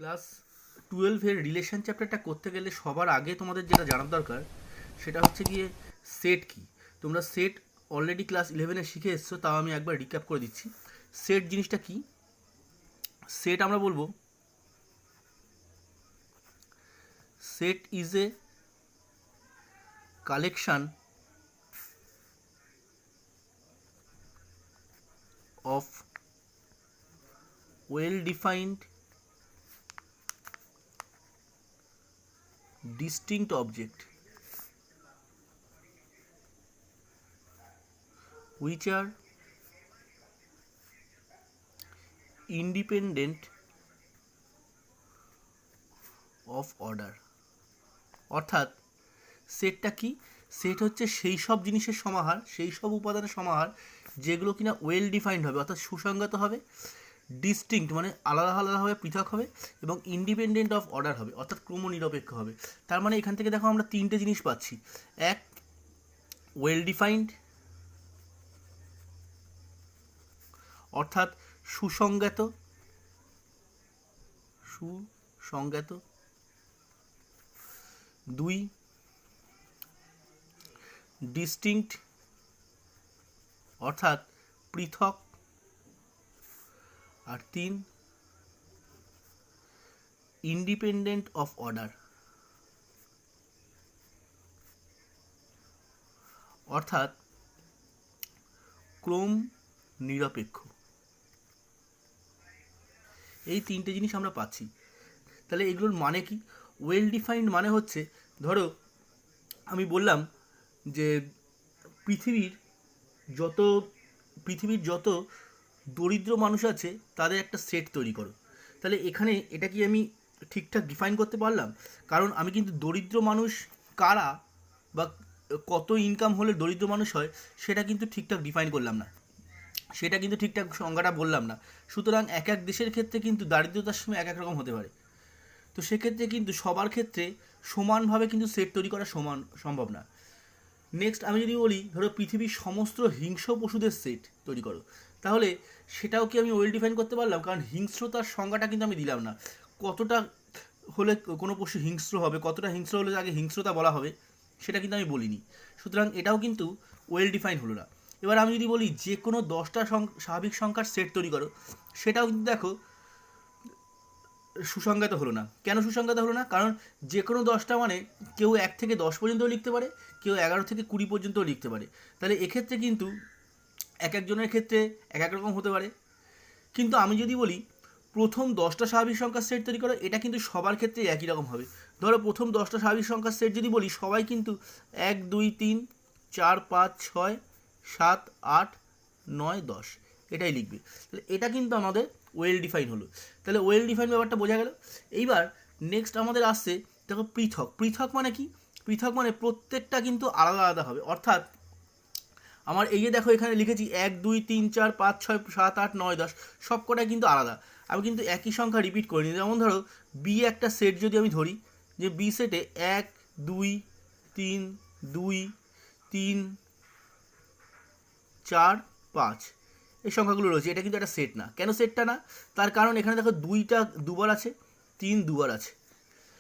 Class 12-এর relation চ্যাপ্টারটা করতে গেলে সবার আগে তোমাদের যেটা জানার দরকার সেটা হচ্ছে গিয়ে সেট কি। তোমরা সেট অলরেডি ক্লাস 11-এ শিখে এসছো, তাও আমি একবার রিক্যাপ করে দিচ্ছি। সেট জিনিসটা কি? সেট আমরা বলবো set is a collection of well defined distinct object which are independent of order। অর্থাৎ সেটটা কি? সেট হচ্ছে সেই সব জিনিসের সমাহার, সেই সব উপাদানের সমাহার যেগুলো কিনা ওয়েল ডিফাইন্ড হবে, অর্থাৎ সুসংগত হবে, ডিস্টিংক্ট মানে আলাদা আলাদাভাবে পৃথক হবে, এবং ইন্ডিপেন্ডেন্ট অফ অর্ডার হবে, অর্থাৎ ক্রমনিরপেক্ষ হবে। তার মানে এখান থেকে দেখো আমরা তিনটে জিনিস পাচ্ছি। এক, ওয়েল ডিফাইন্ড অর্থাৎ সুসংজ্ঞাত, দুই, ডিস্টিংক্ট অর্থাৎ পৃথক, আর তিন, ইন্ডিপেন্ডেন্ট অফ অর্ডার অর্থাৎ ক্রম নিরপেক্ষ। এই তিনটে জিনিস আমরা পাচ্ছি। তাহলে এগুলোর মানে কি? ওয়েল ডিফাইন্ড মানে হচ্ছে, ধরো আমি বললাম যে পৃথিবীর যত দরিদ্র মানুষ আছে তাদের একটা সেট তৈরি করো। তাহলে এখানে এটা কি আমি ঠিকঠাক ডিফাইন করতে পারলাম? কারণ আমি কিন্তু দরিদ্র মানুষ কারা বা কত ইনকাম হলে দরিদ্র মানুষ হয় সেটা কিন্তু ঠিকঠাক ডিফাইন করলাম না, সেটা কিন্তু ঠিকঠাক সংজ্ঞাটা বললাম না। সুতরাং এক এক দেশের ক্ষেত্রে কিন্তু দারিদ্রতার সময় এক এক রকম হতে পারে। তো সেক্ষেত্রে কিন্তু সবার ক্ষেত্রে সমানভাবে কিন্তু সেট তৈরি করা সম্ভব না। নেক্সট আমি যদি বলি, ধরো পৃথিবীর সমস্ত হিংস্র পশুদের সেট তৈরি করো, তাহলে সেটাও কি আমি ওয়েল ডিফাইন করতে পারলাম? কারণ হিংস্রতার সংজ্ঞাটা কিন্তু আমি দিলাম না। কতটা হলে কোনো পশু হিংস্র হবে, কতটা হিংস্র হলে আগে হিংস্রতা বলা হবে, সেটা কিন্তু আমি বলিনি। সুতরাং এটাও কিন্তু ওয়েল ডিফাইন হলো না। এবার আমি যদি বলি যে কোনো 10টা স্বাভাবিক সংখ্যার সেট তৈরি করো, সেটাও কিন্তু দেখো সুসংজ্ঞাত হলো না। কেন সুসংজ্ঞাত হলো না? কারণ যে কোনো 10টা মানে কেউ 1 থেকে 10 পর্যন্তও লিখতে পারে, কেউ 11 থেকে 20 পর্যন্তও লিখতে পারে। তাহলে এক্ষেত্রে কিন্তু এক একজনের ক্ষেত্রে এক এক রকম হতে পারে। কিন্তু আমি যদি বলি প্রথম 10টা স্বাভাবিক সংখ্যার সেট তৈরি করো, এটা কিন্তু সবার ক্ষেত্রে একই রকম হবে। ধরো প্রথম 10টা স্বাভাবিক সংখ্যার সেট যদি বলি, সবাই কিন্তু 1 2 3 4 5 6 7 8 9 10 এটাই লিখবে। তাহলে এটা কিন্তু আমাদের ওয়েল ডিফাইন হলো। তাহলে ওয়েল ডিফাইন ব্যাপারটা বোঝা গেল। এইবার নেক্সট আমাদের আসছে, দেখো পৃথক। পৃথক মানে কি? পৃথক মানে প্রত্যেকটা কিন্তু আলাদা আলাদা হবে। অর্থাৎ আমার এই যে দেখো এখানে লিখেছি 1 2 3 4 5 6 7 8 9 10 সব কটাই কিন্তু আলাদা। আমি কিন্তু একই সংখ্যা রিপিট করিনি। যেমন ধরো বি একটা সেট যদি আমি ধরি, যে বি সেটে 1 2 3 2 3 4 5 এই সংখ্যাগুলো রয়েছে, এটা কিন্তু একটা সেট না। কেন সেটটা না? তার কারণ এখানে দেখো 2টা দুবার আছে, 3 দুবার আছে।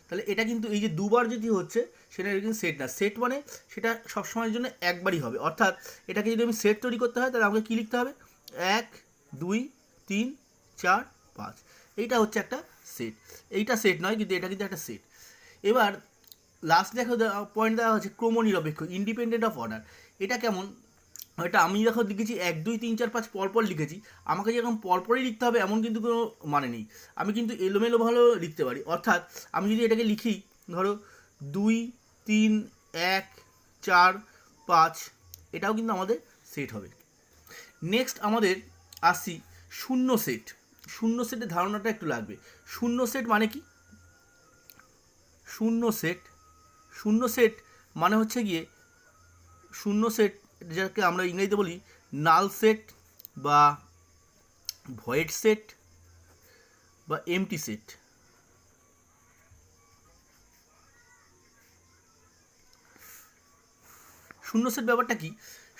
তাহলে এটা কিন্তু এই যে দুবার যদি হচ্ছে সেটা কিন্তু সেট না। সেট মানে সেটা সবসময়ের জন্য একবারই হবে। অর্থাৎ এটাকে যদি আমি সেট তৈরি করতে হয় তাহলে আমাকে কী লিখতে হবে? 1 2 3 4 5 এইটা হচ্ছে একটা সেট। এইটা সেট নয়, কিন্তু এটা কিন্তু একটা সেট। এবার লাস্ট দেখো পয়েন্ট দেওয়া হচ্ছে ক্রমনিরপেক্ষ, ইন্ডিপেন্ডেন্ট অফ অর্ডার। এটা কেমন? এটা আমি যখন লিখেছি 1 2 3 4 5 পরপর লিখেছি, আমাকে যেরকম পরপরই লিখতে হবে এমন কিন্তু কোনো মানে নেই। আমি কিন্তু এলোমেলো ভালো লিখতে পারি। অর্থাৎ আমি যদি এটাকে লিখি, ধরো 2 3 1 4 5, এটাও কিন্তু আমাদের সেট হবে। নেক্সট আমাদের আসি শূন্য সেট। শূন্য সেটের ধারণাটা একটু লাগবে। শূন্য সেট মানে কি? শূন্য সেট মানে হচ্ছে গিয়ে শূন্য সেট, যাকে আমরা ইংরেজিতে বলি নাল সেট বা ভয়েড সেট বা এমটি সেট। শূন্য সেট ব্যাপারটা কি?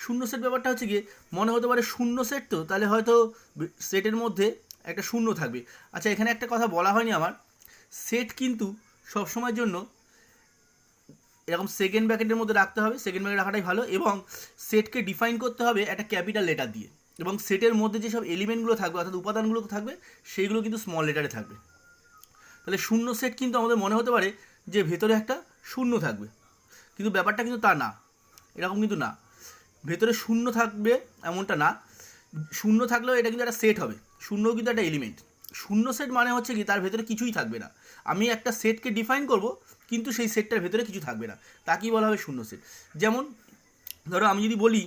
শূন্য সেট ব্যাপারটা হচ্ছে গিয়ে, মনে হতে পারে শূন্য সেট, তো তাহলে হয়তো সেটের মধ্যে একটা শূন্য থাকবে। আচ্ছা, এখানে একটা কথা বলা হয়নি আমার, সেট কিন্তু সবসময়ের জন্য এরকম সেকেন্ড ব্র্যাকেটের মধ্যে রাখতে হবে, সেকেন্ড ব্র্যাকেট রাখাটাই ভালো, এবং সেটকে ডিফাইন করতে হবে একটা ক্যাপিটাল লেটার দিয়ে, এবং সেটের মধ্যে যেসব এলিমেন্টগুলো থাকবে অর্থাৎ উপাদানগুলো থাকবে সেইগুলো কিন্তু স্মল লেটারে থাকবে। তাহলে শূন্য সেট কিন্তু আমাদের মনে হতে পারে যে ভেতরে একটা শূন্য থাকবে, কিন্তু ব্যাপারটা কিন্তু তা না, এরকম কিন্তু না, ভেতরে শূন্য থাকবে এমনটা না, শূন্য থাকলেও এটা কিন্তু একটা সেট হবে, শূন্যও কিন্তু একটা এলিমেন্ট। শূন্য সেট মানে হচ্ছে কি তার ভেতরে কিছুই থাকবে না, আমি একটা সেটকে ডিফাইন করব কিন্তু সেই সেটটার ভেতরে কিছু থাকবে না, তাকেই বলা হবে শূন্য সেট। যেমন ধরো আমি যদি বলি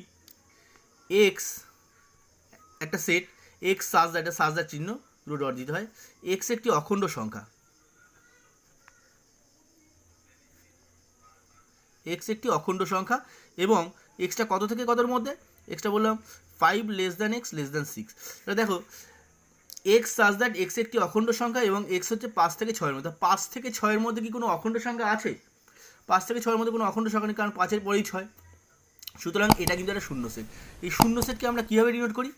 এক্স একটা সেট, এক্স সাজ একটা সাজদার চিহ্ন দুটো ডট দিতে হয়, এক্স একটি অখণ্ড সংখ্যা, এক্স একটি অখণ্ড সংখ্যা, এবং এক্সটা কত থেকে কতর মধ্যে, এক্সটা বললাম 5 less than x less than 6। তাহলে দেখো এক্স সাজ দ্যাট এক্স একটি অখণ্ড সংখ্যা এবং এক্স হচ্ছে 5 থেকে 6-এর মধ্যে। 5 থেকে 6-এর মধ্যে কি কোনো অখণ্ড সংখ্যা আছে? 5 থেকে 6-এর মধ্যে কোনো অখণ্ড সংখ্যা নেই, কারণ 5-এর পরেই 6। সুতরাং এটা কিন্তু একটা শূন্য সেট। এই শূন্য সেটকে আমরা কীভাবে ডিনোট করি?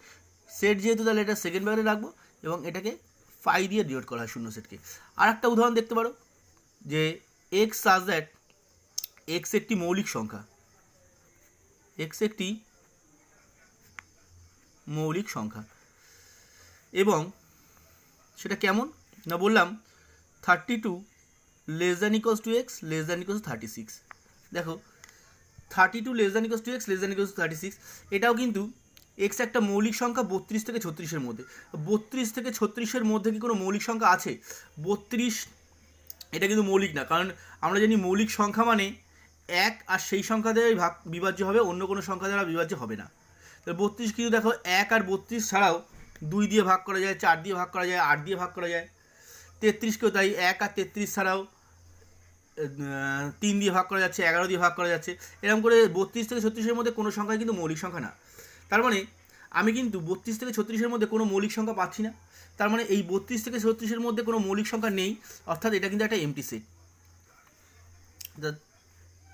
সেট যেহেতু তাহলে এটা সেকেন্ড ব্র্যাকেটে রাখবো এবং এটাকে 5 দিয়ে ডিনোট করা হয় শূন্য সেটকে। আর একটা উদাহরণ দেখতে পারো যে এক্স সাজ দ্যাট এক্স একটি মৌলিক সংখ্যা, এক্স একটি মৌলিক সংখ্যা, এবং সেটা কেমন না বললাম 32 less than equals to x less than equals to 36। দেখো 32 less than equals to x less than equals to 36, এটাও কিন্তু এক্স একটা মৌলিক সংখ্যা 32 থেকে 36-এর মধ্যে। 32 থেকে 36-এর মধ্যে কি কোনো মৌলিক সংখ্যা আছে? 32 এটা কিন্তু মৌলিক না, কারণ আমরা জানি মৌলিক সংখ্যা মানে এক আর সেই সংখ্যা দ্বারাই বিভাজ্য হবে, অন্য কোনো সংখ্যা দ্বারা বিভাজ্য হবে না। তো 32 কিন্তু দেখো 1 আর 32 ছাড়াও 2 দিয়ে ভাগ করা যায়, 4 দিয়ে ভাগ করা যায়, 8 দিয়ে ভাগ করা যায়। 33কেও তাই, 1 আর 33 ছাড়াও 3 দিয়ে ভাগ করা যাচ্ছে, 11 দিয়ে ভাগ করা যাচ্ছে। এরকম করে 32 থেকে 36-এর মধ্যে কোনো সংখ্যা কিন্তু মৌলিক সংখ্যা না। তার মানে আমি কিন্তু 32 থেকে 36-এর মধ্যে কোনো মৌলিক সংখ্যা পাচ্ছি না, তার মানে এই 32 থেকে 36-এর মধ্যে কোনো মৌলিক সংখ্যা নেই, অর্থাৎ এটা কিন্তু একটা এমটি সেট।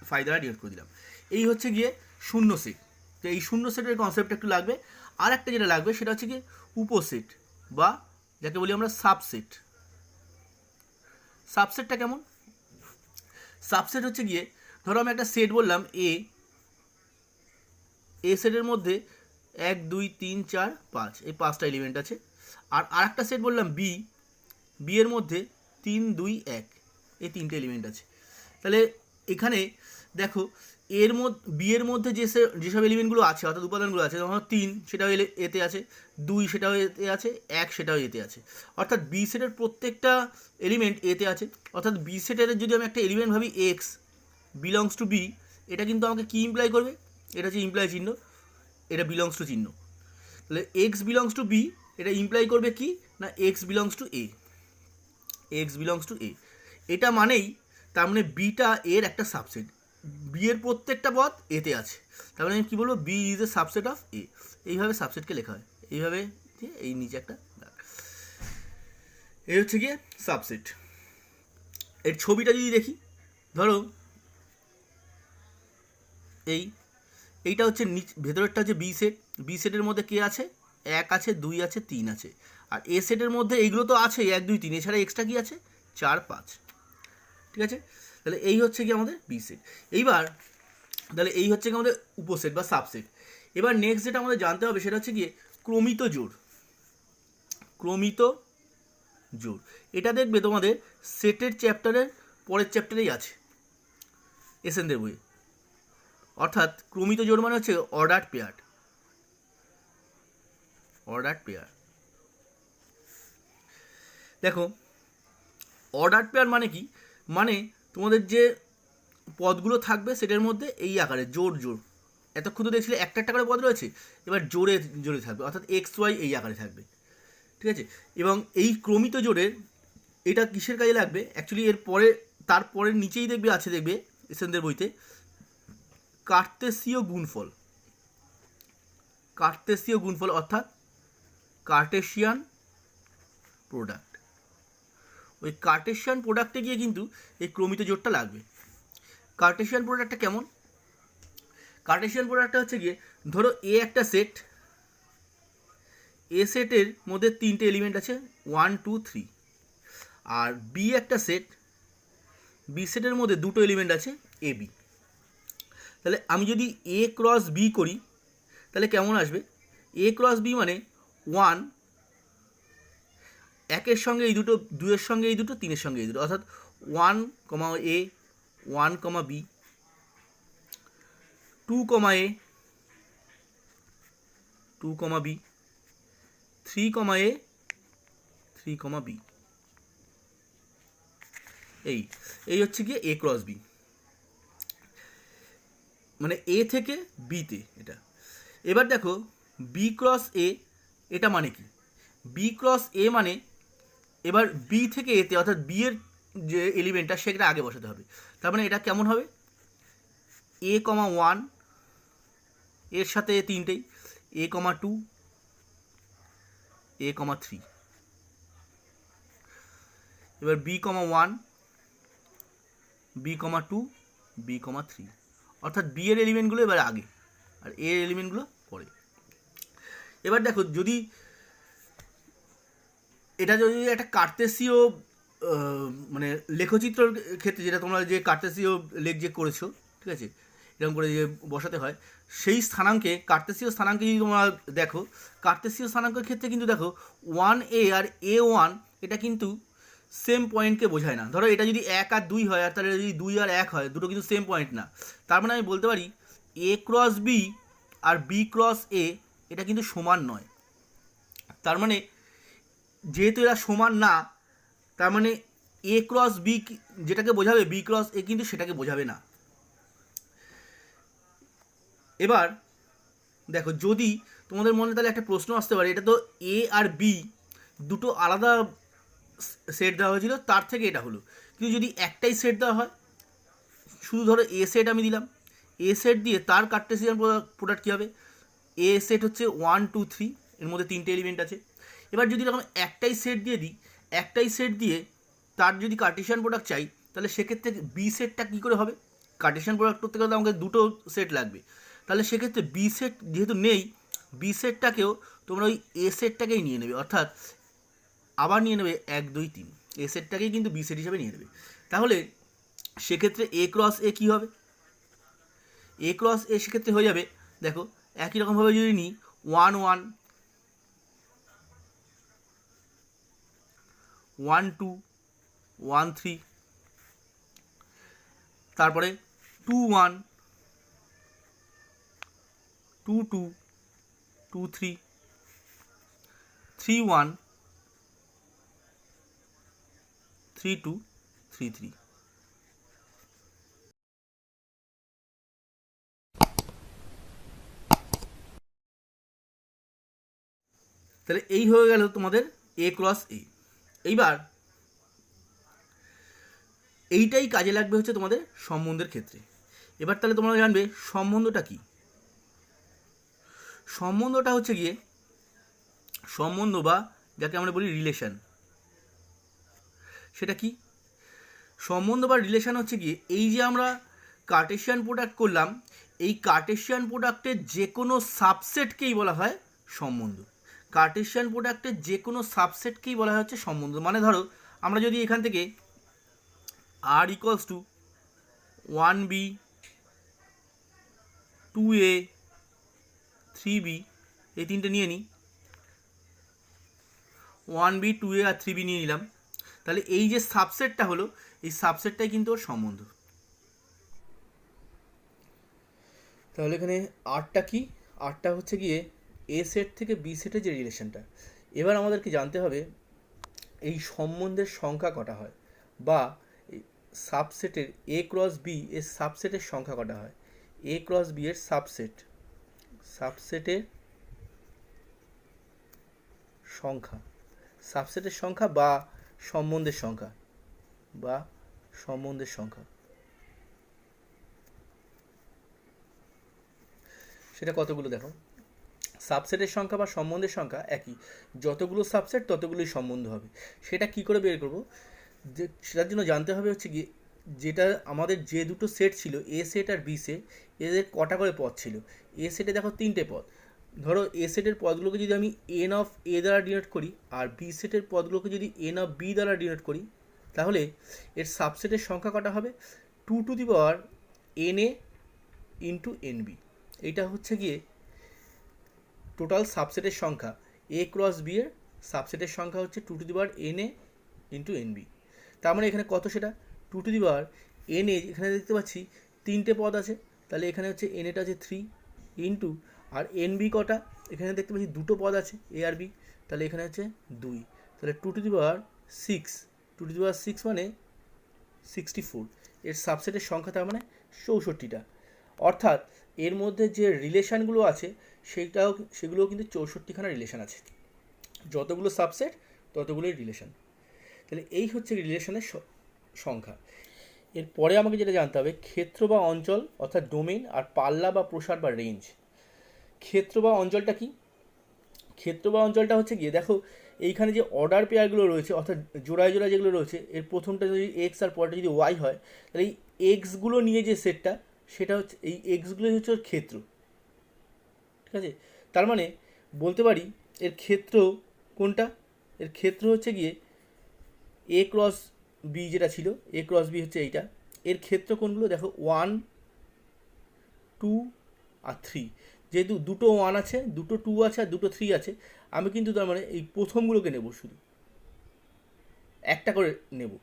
5 দ্বারা ডিনোট করে দিলাম। এই হচ্ছে গিয়ে শূন্য সেট। তো এই শূন্য সেটের কনসেপ্ট একটু লাগবে। আর একটা যেটা লাগবে সেটা হচ্ছে গিয়ে উপসেট, বা যাকে বলি আমরা সাবসেট। সাবসেটটা কেমন? সাবসেট হচ্ছে গিয়ে ধরো আমি একটা সেট বললাম এ সেটের মধ্যে 1 2 3 4 5 এই 5টা এলিমেন্ট আছে, আর আরেকটা সেট বললাম বি এর মধ্যে 3 2 1 এই 3টে এলিমেন্ট আছে। তাহলে এখানে দেখো এর মধ্যে বি এর মধ্যে যেসব এলিমেন্টগুলো আছে অর্থাৎ উপাদানগুলো আছে, যেমন 3 সেটাও এতে আছে, 2 সেটাও এতে আছে, 1 সেটাও এতে আছে, অর্থাৎ বি সেটের প্রত্যেকটা এলিমেন্ট এতে আছে। অর্থাৎ বি সেটের যদি আমি একটা এলিমেন্ট ভাবি এক্স বিলংস টু বি, এটা কিন্তু আমাকে কী ইমপ্লাই করবে? এটা হচ্ছে ইমপ্লাই চিহ্ন, এটা বিলংস টু চিহ্ন। তাহলে এক্স বিলংস টু বি এটা ইমপ্লাই করবে কি না X belongs to A, X belongs to A. এটা মানেই তার মানে বিটা এর একটা সাবসেট, বি এর প্রত্যেকটা পদ এতে আছে, তার মানে আমি কী বলবো? B is a subset of A. এইভাবে সাবসেটকে লেখা হয়, এইভাবে দিয়ে এই নিচে একটা দাগ। এই হচ্ছে গিয়ে সাবসেট। এর ছবিটা যদি দেখি, ধরো এইটা হচ্ছে ভেতরেরটা হচ্ছে বি সেট, বি সেটের মধ্যে কে আছে? 1 আছে, 2 আছে, 3 আছে, আর এ সেটের মধ্যে এইগুলো তো আছে 1 2 3, এছাড়া এক্সট্রা কি আছে? 4 5। ঠিক আছে, তাহলে এই হচ্ছে কি আমাদের বি সেট। এইবার তাহলে এই হচ্ছে কি আমাদের উপসেট বা সাবসেট। এবার নেক্সট যেটা আমাদের জানতে হবে সেটা হচ্ছে গিয়ে ক্রমিত জোড়। ক্রমিত জোড় এটা দেখবে তোমাদের সেটের চ্যাপ্টারের পরের চ্যাপ্টারেই আছে এসএনদের বইয়ে। অর্থাৎ ক্রমিত জোড় মানে হচ্ছে অর্ডার পেয়ার। অর্ডার পেয়ার দেখো অর্ডার পেয়ার মানে কি? মানে তোমাদের যে পদগুলো থাকবে সেটার মধ্যে এই আকারে জোড় জোড়, এতক্ষণ তো দেখছিলে একটা একটা করে পদ রয়েছে, এবার জোড়ে জোড়ে থাকবে, অর্থাৎ এক্স ওয়াই এই আকারে থাকবে। ঠিক আছে, এবং এই ক্রমিত জোড়ের এটা কিসের কাজে লাগবে? অ্যাকচুয়ালি এর পরে তারপরের নিচেই দেখবে আছে, দেখবে এসএনদের বইতে কার্তেসীয় গুণফল। কার্তেসীয় গুণফল অর্থাৎ কার্টেশিয়ান প্রোডাক্ট। ওই কার্টেশিয়ান প্রোডাক্টে গিয়ে কিন্তু এই ক্রমিত জোড়টা লাগবে। কার্টেশিয়ান প্রোডাক্টটা কেমন? কার্টেশিয়ান প্রোডাক্টটা হচ্ছে গিয়ে ধরো এ একটা সেট, এ সেটের মধ্যে 3টে এলিমেন্ট আছে 1 2 3, আর বি একটা সেট, বি সেটের মধ্যে দুটো এলিমেন্ট আছে এ বি। তাহলে আমি যদি এ ক্রস বি করি তাহলে কেমন আসবে? এ ক্রস বি মানে 1 একের সঙ্গে এই দুটো, 2-এর সঙ্গে এই দুটো, 3-এর সঙ্গে এই দুটো, অর্থাৎ 1, এ 1, বি 2, এ 2, বি 3, এ 3, বি। এই হচ্ছে গিয়ে এ ক্রস বি, মানে এ থেকে বিতে এটা। এবার দেখো বি ক্রস এ, এটা মানে কি? বি ক্রস এ মানে এবার বি থেকে এতে, অর্থাৎ বি এর যে এলিমেন্টটা সেটা আগে বসাতে হবে। তার মানে এটা কেমন হবে? এ 1 এর সাথে তিনটেই, এ 2, এ 3। এবার বি 1, বি 2, বি 3, অর্থাৎ বি এর এলিমেন্টগুলো এবার আগে আর এ এর এলিমেন্টগুলো পরে। এবার দেখো যদি এটা যদি একটা কার্তেসীয় মানে লেখচিত্রর ক্ষেত্রে, যেটা তোমরা যে কার্তেসীয় লেখ যে করেছো, ঠিক আছে, এরকম করে যে বসাতে হয়, সেই স্থানাঙ্কে কার্তেসীয় স্থানাঙ্কে যদি তোমরা দেখো, কার্তেসীয় স্থানাঙ্কের ক্ষেত্রে কিন্তু দেখো 1a আর a1 এটা কিন্তু সেম পয়েন্টকে বোঝায় না। ধরো এটা যদি 1 আর 2 হয়, আর তাহলে যদি 2 আর 1 হয়, দুটো কিন্তু সেম পয়েন্ট না। তার মানে আমি বলতে পারি এ ক্রস বি আর বি ক্রস এ এটা কিন্তু সমান নয়। তার মানে যেহেতু এরা সমান না, তার মানে এ ক্রস বি যেটাকে বোঝাবে বি ক্রস এ কিন্তু সেটাকে বোঝাবে না। এবার দেখো যদি তোমাদের মনে তাহলে একটা প্রশ্ন আসতে পারে, এটা তো এ আর বি দুটো আলাদা সেট দেওয়া হয়েছিল, তার থেকে এটা হলো, কিন্তু যদি একটাই সেট দেওয়া হয়, শুধু ধরো এ সেট আমি দিলাম, এ সেট দিয়ে তার কার্টেসিয়ান প্রোডাক্ট কী হবে? এ সেট হচ্ছে 1, 2, 3, এর মধ্যে তিনটে এলিমেন্ট আছে। এবার যদি এরকম একটাই সেট দিয়ে দিই, একটাই সেট দিয়ে তার যদি কার্টেসিয়ান প্রোডাক্ট চাই, তাহলে সেক্ষেত্রে বি সেটটা কী করে হবে? কার্টেসিয়ান প্রোডাক্ট করতে গেলে আমাকে দুটো সেট লাগবে। তাহলে সেক্ষেত্রে বি সেট যেহেতু নেই, বি সেটটাকেও তোমরা ওই এ সেটটাকেই নিয়ে নেবে, অর্থাৎ আবার নিয়ে নেবে 1, 2, 3, এ সেটটাকেই কিন্তু বি সেট হিসাবে নিয়ে নেবে। তাহলে সেক্ষেত্রে এ ক্রস এ কী হবে? এ ক্রস এ সেক্ষেত্রে হয়ে যাবে, দেখো একই রকমভাবে যদি নিই 1, 1, 1, 2, 1, 3, তারপরে 2, 1, 2, 2, 2, 3, 3, 1, 3, 2, 3, 3। তাহলে এই হয়ে গেল তোমাদের এ ক্রস এ। এইবার এইটাই কাজে লাগবে হচ্ছে তোমাদের সম্বন্ধের ক্ষেত্রে। এবার তাহলে তোমরা জানবে সম্বন্ধটা কি। সম্বন্ধটা হচ্ছে গিয়ে সম্বন্ধ বা যাকে আমরা বলি রিলেশন, সেটা কি? সম্বন্ধ বা রিলেশন হচ্ছে গিয়ে এই যে আমরা কার্টেসিয়ান প্রোডাক্ট করলাম, এই কার্টেসিয়ান প্রোডাক্টের যে কোনো সাবসেটকেই বলা হয় সম্বন্ধ। কার্টেসিয়ান প্রোডাক্টের যে কোনো সাবসেটকেই বলা হয় হচ্ছে সম্বন্ধ। মানে ধরো আমরা যদি এখান থেকে r equals to 1b 2a 3b এই তিনটে নিয়ে নিই, 1b 2a আর 3b নিয়ে নিলাম, তাহলে এই যে সাবসেটটা হলো, এই সাবসেটটাই কিন্তু ওর সম্বন্ধ। তাহলে এখানে আরটা কি? আরটা হচ্ছে গিয়ে এ সেট থেকে বি সেটের যে রিলেশনটা। এবার আমাদেরকে জানতে হবে এই সম্বন্ধের সংখ্যা কটা হয়, বা সাবসেটের এ ক্রস বি এর সাবসেটের সংখ্যা কটা হয়। এ ক্রস বি এর সাবসেটের সংখ্যা, সাবসেটের সংখ্যা বা সম্বন্ধের সংখ্যা, সেটা কতগুলো? দেখো সাবসেটের সংখ্যা বা সম্বন্ধের সংখ্যা একই, যতগুলো সাবসেট ততগুলোই সম্বন্ধ হবে। সেটা কি করে বের করব? যে সেটার জন্য জানতে হবে হচ্ছে কি, যেটা আমাদের যে দুটো সেট ছিল এ সেট আর বি সেট, এদের কটা করে পদ ছিল। এ সেটে দেখো তিনটে পদ, ধরো এ সেটের পদগুলোকে যদি আমি এন অফ এ দ্বারা ডিনোট করি আর বি সেটের পদগুলোকে যদি এন অফ বি দ্বারা ডিনোট করি, তাহলে এর সাবসেটের সংখ্যা কটা হবে? 2 n A into n B. এইটা হচ্ছে গিয়ে টোটাল সাবসেটের সংখ্যা। এ ক্রস বি এর সাবসেটের সংখ্যা হচ্ছে 2 n A into n B. তার মানে এখানে কত সেটা? 2 এন এ, এখানে দেখতে পাচ্ছি 3টে পদ আছে, তাহলে এখানে হচ্ছে এন এটা আছে 3 ইন্টু, আর এন বি কটা? এখানে দেখতে পাচ্ছি 2টো পদ আছে এ আর বি, তাহলে এখানে হচ্ছে 2, তাহলে 2 6 মানে 64। এর সাবসেটের সংখ্যা তার মানে 64টা। অর্থাৎ এর মধ্যে যে রিলেশানগুলো আছে সেগুলোও কিন্তু 64খানা রিলেশান আছে। যতগুলো সাবসেট ততগুলোই রিলেশান। তাহলে এই হচ্ছে রিলেশনের সংখ্যা। এরপরে আমাকে যেটা জানতে হবে, ক্ষেত্র বা অঞ্চল অর্থাৎ ডোমেইন, আর পাল্লা বা প্রসার বা রেঞ্জ। ক্ষেত্র বা অঞ্চলটা কি? ক্ষেত্র বা অঞ্চলটা হচ্ছে গিয়ে দেখো এইখানে যে অর্ডার পেয়ারগুলো রয়েছে অর্থাৎ জোড়ায় জোড়ায় যেগুলো রয়েছে, এর প্রথমটা যদি এক্স আর পরেরটা যদি ওয়াই হয়, তাহলে এই এক্সগুলো নিয়ে যে সেটটা, সেটা হচ্ছে এই এক্সগুলোই হচ্ছে ওর ক্ষেত্র। ঠিক আছে, তার মানে বলতে পারি এর ক্ষেত্র কোনটা? এর ক্ষেত্র হচ্ছে গিয়ে এ ক্রস বি, যেটা ছিল এ ক্রস বি হচ্ছে এইটা। এর ক্ষেত্র কোনগুলো দেখো 1, 2 আর 3। যেহেতু 2টো 1 আছে, 2টো 2 আছে আর 2টো 3 আছে, আমি কিন্তু তার মানে এই প্রথমগুলোকে নেব, শুধু একটা করে নেব।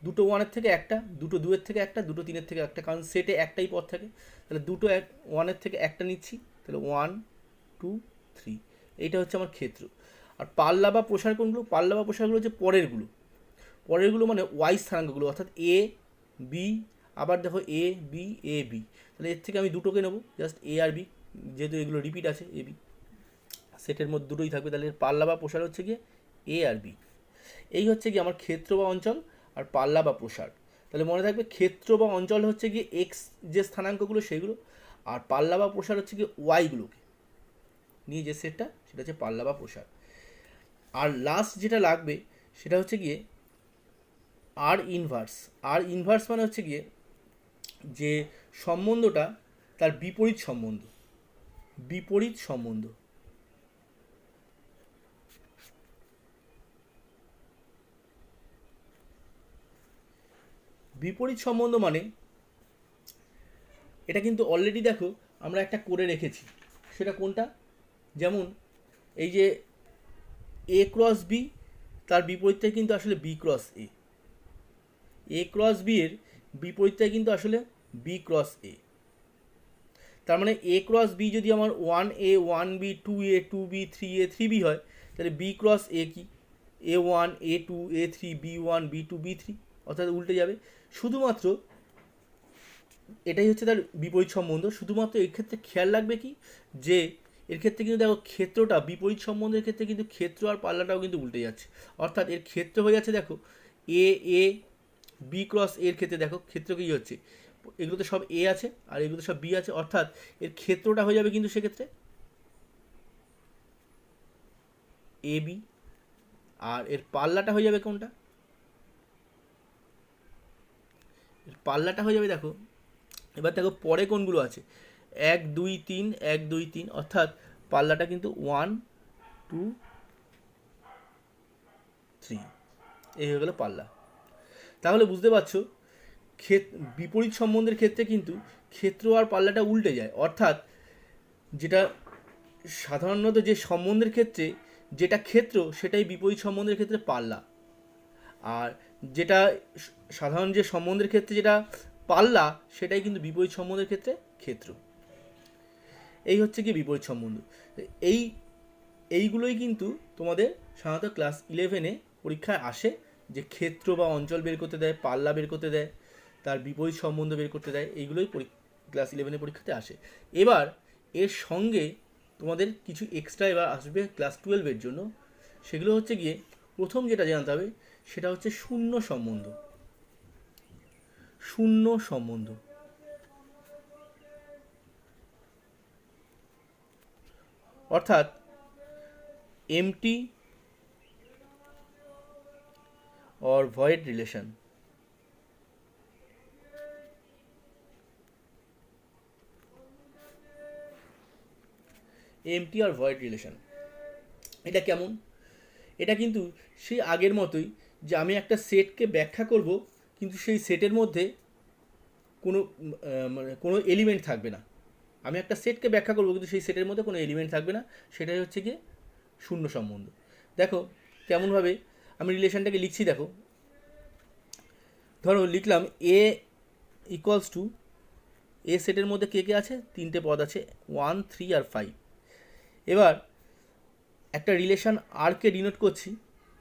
2টো 1-এর থেকে একটা, 2টো 2-এর থেকে একটা, 2টো 3-এর থেকে একটা, কারণ সেটে একটাই পদ থাকে। তাহলে 2টো 1-এর থেকে একটা নিচ্ছি, তাহলে 1, 2, 3। এইটা হচ্ছে আমার ক্ষেত্র। আর পাল্লা বা প্রসার কোনগুলো? পাল্লা বা প্রসারগুলো হচ্ছে পরেরগুলো মানে ওয়াই স্থানাঙ্কগুলো, অর্থাৎ এ বি, আবার দেখো এ বি এ বি। তাহলে এর থেকে আমি দুটোকে নেবো, জাস্ট এ আর বি, যেহেতু এগুলো রিপিট আছে এ বি, সেটের মধ্যে দুটোই থাকবে। তাহলে এর পাল্লা বা প্রসার হচ্ছে গিয়ে এ আর বি। এই হচ্ছে কি আমার ক্ষেত্র বা অঞ্চল আর পাল্লা বা প্রসার। তাহলে মনে থাকবে ক্ষেত্র বা অঞ্চল হচ্ছে গিয়ে এক্স যে স্থানাঙ্কগুলো সেগুলো, আর পাল্লা বা প্রসার হচ্ছে গিয়ে ওয়াইগুলোকে নিয়ে যে সেটটা, সেটা হচ্ছে পাল্লা বা প্রসার। আর লাস্ট যেটা লাগবে সেটা হচ্ছে গিয়ে আর ইনভার্স। আর ইনভার্স মানে হচ্ছে গিয়ে যে সম্বন্ধটা তার বিপরীত সম্বন্ধ। বিপরীত সম্বন্ধ বিপরীত সম্বন্ধ মানে এটা কিন্তু অলরেডি দেখো আমরা একটা করে রেখেছি। সেটা কোনটা? যেমন এই যে এ ক্রস বি, তার বিপরীতটাই কিন্তু আসলে বি ক্রস এ। এ ক্রস বি এর বিপরীতটাই কিন্তু আসলে বি ক্রস এ। তার মানে এ ক্রস বি যদি আমার 1A 1B 2A 2B 3A 3B হয়, তাহলে বি ক্রস এ কি? A1 A2 A3 B1 B2 B3, অর্থাৎ উল্টে যাবে। শুধুমাত্র এটাই হচ্ছে তার বিপরীত সম্বন্ধ। শুধুমাত্র এর ক্ষেত্রে খেয়াল রাখবে কি, যে এর ক্ষেত্রে কিন্তু দেখো ক্ষেত্রটা বিপরীত সম্বন্ধের ক্ষেত্রে কিন্তু ক্ষেত্র আর পাল্লাটাও কিন্তু উল্টে যাচ্ছে। অর্থাৎ এর ক্ষেত্র হয়ে যাচ্ছে দেখো এ এ, বি ক্রস এর ক্ষেত্রে দেখো ক্ষেত্র কী হচ্ছে, এগুলোতে সব এ আছে আর এগুলোতে সব বি আছে, অর্থাৎ এর ক্ষেত্রটা হয়ে যাবে কিন্তু সেক্ষেত্রে এ বি। আর এর পাল্লাটা হয়ে যাবে কোনটা? এর পাল্লাটা হয়ে যাবে দেখো, এবার দেখো পরে কোনগুলো আছে, 1 2 3 1 2 3, অর্থাৎ পাল্লাটা কিন্তু 1 2 3। এই হয়ে গেল পাল্লা। তাহলে বুঝতে পারছো বিপরীত সম্বন্ধের ক্ষেত্রে কিন্তু ক্ষেত্র আর পাল্লাটা উল্টে যায়। অর্থাৎ যেটা সাধারণত যে সম্বন্ধের ক্ষেত্রে যেটা ক্ষেত্র, সেটাই বিপরীত সম্বন্ধের ক্ষেত্রে পাল্লা। আর যেটা সাধারণ যে সম্বন্ধের ক্ষেত্রে যেটা পাল্লা, সেটাই কিন্তু বিপরীত সম্বন্ধের ক্ষেত্রে ক্ষেত্র। এই হচ্ছে কি বিপরীত সম্বন্ধ। এই এইগুলোই কিন্তু তোমাদের সাধারণত ক্লাস 11-এ পরীক্ষায় আসে, যে ক্ষেত্র বা অঞ্চল বের করতে দেয়, পাল্লা বের করতে দেয়, তার বিপরীত সম্বন্ধ বের করতে দেয়। এইগুলোই ক্লাস 11-এর পরীক্ষাতে আসে। এবার এর সঙ্গে তোমাদের কিছু এক্সট্রা এবার আসবে ক্লাস 12-এর জন্য। সেগুলো হচ্ছে গিয়ে প্রথম যেটা জানতে হবে সেটা হচ্ছে শূন্য সম্বন্ধ। শূন্য সম্বন্ধ অর্থাৎ empty or void relation। Empty আর ভয়েড রিলেশন। এটা কেমন? এটা কিন্তু সেই আগের মতোই, যে আমি একটা সেটকে ব্যাখ্যা করব, কিন্তু সেই সেটের মধ্যে কোনো মানে কোনো এলিমেন্ট থাকবে না। আমি একটা সেটকে ব্যাখ্যা করবো কিন্তু সেই সেটের মধ্যে কোনো এলিমেন্ট থাকবে না, সেটাই হচ্ছে গিয়ে শূন্য সম্বন্ধ। দেখো কেমনভাবে আমি রিলেশনটাকে লিখছি, দেখো ধরো লিখলাম এ ইকুয়ালস টু, এ সেটের মধ্যে কে কে আছে, তিনটে পদ আছে 1, 3 আর 5। এবার একটা রিলেশন আরকে ডিনোট করছি,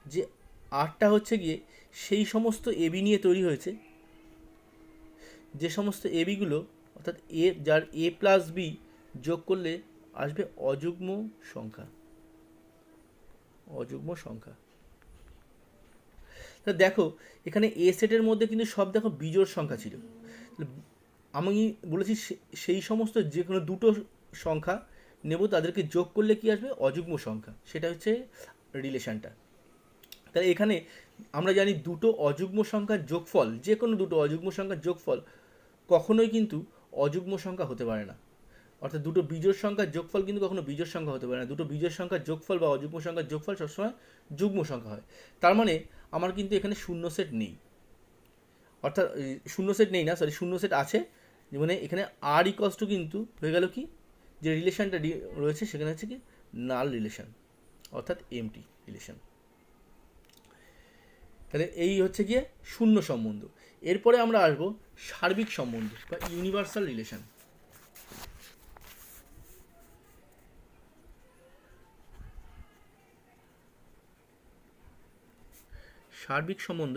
যে আরটা হচ্ছে গিয়ে সেই সমস্ত এবি নিয়ে তৈরি হয়েছে, যে সমস্ত এবিগুলো অর্থাৎ এ যার এ প্লাস বি যোগ করলে আসবে অযুগ্ম সংখ্যা, অযুগ্ম সংখ্যা। তা দেখো এখানে এ সেটের মধ্যে কিন্তু সব দেখো বিজোড় সংখ্যা ছিল। আমি বলেছি সেই সমস্ত যে কোনো দুটো সংখ্যা নেব, তাদেরকে যোগ করলে কি আসবে, অযুগ্ম সংখ্যা। সেটা হচ্ছে রিলেশনটা। তাহলে এখানে আমরা জানি দুটো অযুগ্ম সংখ্যার যোগফল, যে কোনো দুটো অযুগ্ম সংখ্যার যোগফল কখনোই কিন্তু অযুগ্ম সংখ্যা হতে পারে না। অর্থাৎ দুটো বিজোড় সংখ্যার যোগফল কিন্তু কখনো বিজোড় সংখ্যা হতে পারে না। দুটো বিজোড় সংখ্যার যোগফল বা অযুগ্ম সংখ্যার যোগফল সবসময় যুগ্ম সংখ্যা হয়। তার মানে আমার কিন্তু এখানে শূন্য সেট নেই, অর্থাৎ শূন্য সেট নেই না, সরি শূন্য সেট আছে। মানে এখানে আর ইকলস টু কিন্তু হয়ে গেল কি, যে রিলেশনটা রয়েছে সেখানে হচ্ছে কি নাল রিলেশন, অর্থাৎ এমটি রিলেশন। তাহলে এই হচ্ছে গিয়ে শূন্য সম্বন্ধ। এরপরে আমরা আসবো সার্বিক সম্বন্ধ বা ইউনিভার্সাল রিলেশন। সার্বিক সম্বন্ধ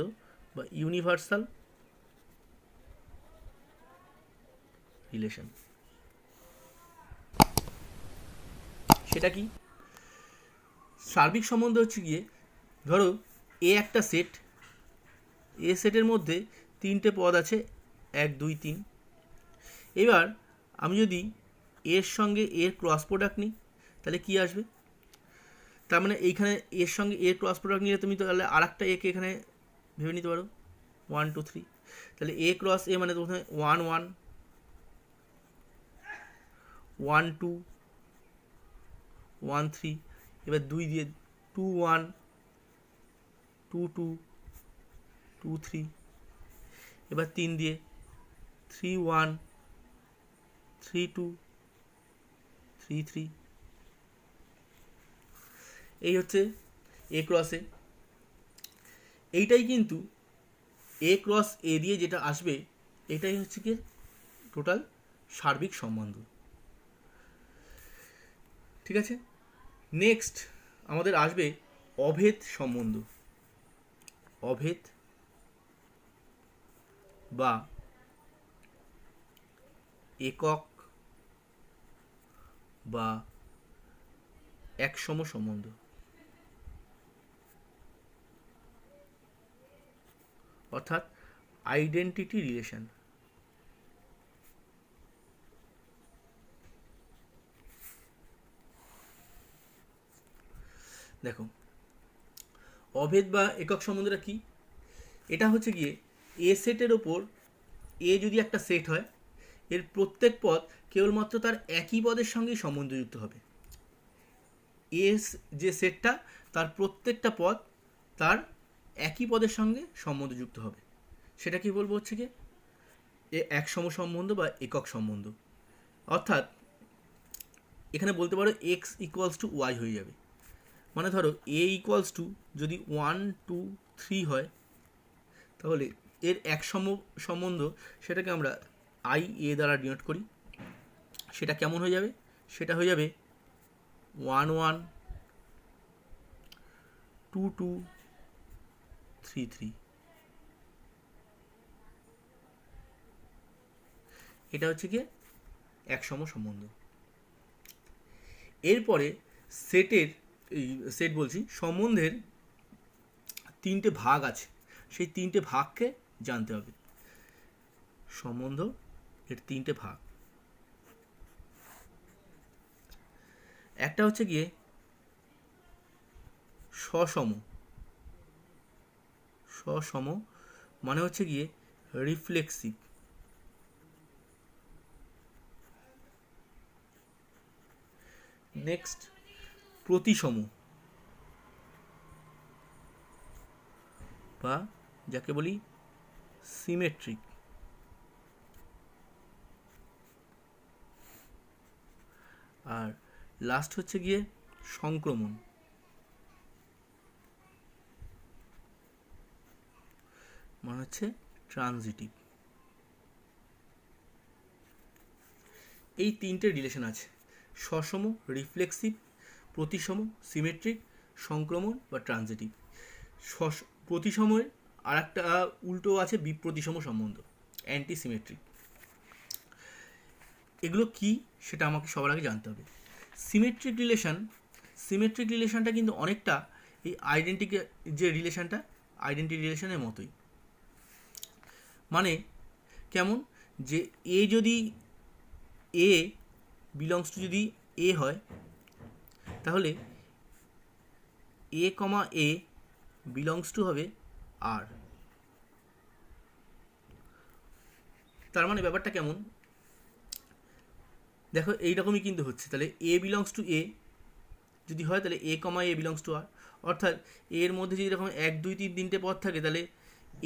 বা ইউনিভার্সাল রিলেশন, সেটা কি? সার্বিক সম্বন্ধ হচ্ছে গিয়ে ধরো এ একটা সেট, এ সেটের মধ্যে তিনটে পদ আছে 1, 2, 3। এবার আমি যদি এর সঙ্গে এর ক্রস প্রোডাক্ট নিই তাহলে কি আসবে? তার মানে এইখানে এর সঙ্গে এর ক্রস প্রোডাক্ট নিলে তুমি তাহলে আর একটা একে এখানে ভেবে নিতে পারো 1, 2, 3। তাহলে এ ক্রস এ মানে প্রথমে 1, 1, 1, 2, 1, 3। এবার 2 দিয়ে 2, 1, 2, 2, 2, 3। এবার 3 দিয়ে 3, 1, 3, 2, 3, 3। এই হচ্ছে এ ক্রস এ। এইটাই কিন্তু এ ক্রস এ দিয়ে যেটা আসবে, এটাই হচ্ছে কি টোটাল সার্বিক সম্বন্ধ। ঠিক আছে, নেক্সট আমাদের আসবে অভেদ সম্বন্ধ। অভেদ বা একক বা একসম সম্বন্ধ। অর্থাৎ আইডেন্টিটি রিলেশন। দেখো অভেদ বা একক সম্বন্ধটা কি? এটা হচ্ছে গিয়ে এ সেটের ওপর এ যদি একটা সেট হয়, এর প্রত্যেক পদ কেবলমাত্র তার একই পদের সঙ্গেই সম্বন্ধযুক্ত হবে। এস যে সেটটা, তার প্রত্যেকটা পদ তার একই পদের সঙ্গে সম্বন্ধযুক্ত হবে। সেটা কি বলবো হচ্ছে গিয়ে একসম সম্বন্ধ বা একক সম্বন্ধ। অর্থাৎ এখানে বলতে পারো এক্স ইকুয়ালস টু ওয়াই হয়ে যাবে। মানে ধরো এ ইকুয়ালস টু যদি 1, 2, 3 হয়, তাহলে এর একসম সম্বন্ধ সেটাকে আমরা আই এ দ্বারা ডিনোট করি। সেটা কেমন হয়ে যাবে? সেটা হয়ে যাবে 1, 1, 2, 2, 3, 3। এটা হচ্ছে গিয়ে একসম সম্বন্ধ। এরপরে সেটের সেট বলছি সম্বন্ধের তিনটে ভাগ আছে, সেই তিনটে ভাগকে জানতে হবে। সম্বন্ধ এর তিনটে ভাগ। একটা হচ্ছে গিয়ে সসম। সসম মানে হচ্ছে গিয়ে রিফ্লেক্সিভ। নেক্সট প্রতিসম বা যাকে বলি সিমেট্রিক। আর লাস্ট হচ্ছে গিয়ে সংক্রমণ। মানে হচ্ছে ট্রানজিটিভ। এই তিনটে রিলেশন আছে, সসম রিফ্লেক্সিভ, প্রতিসম সিমেট্রিক, সংক্রমণ বা ট্রানজিটিভ। প্রতিসময়ের আর একটা উল্টো আছে বিপ্রতিসম সম্বন্ধ, অ্যান্টিসিমেট্রিক। এগুলো কি সেটা আমাকে সবার আগে জানতে হবে। সিমেট্রিক রিলেশনটা কিন্তু অনেকটা এই আইডেন্টিটি যে রিলেশনটা, আইডেন্টিটি রিলেশনের মতোই। মানে কেমন, যে এ যদি এ বিলংস টু যদি এ হয়, তাহলে এ কমা এ বিলংস টু হবে আর। তার মানে ব্যাপারটা কেমন দেখো, এইরকমই কিন্তু হচ্ছে। তাহলে এ বিলংস টু এ যদি হয়, তাহলে এ কমা এ বিলংস টু আর। অর্থাৎ এর মধ্যে যদি এরকম 1 2 3 3টে পদ থাকে, তাহলে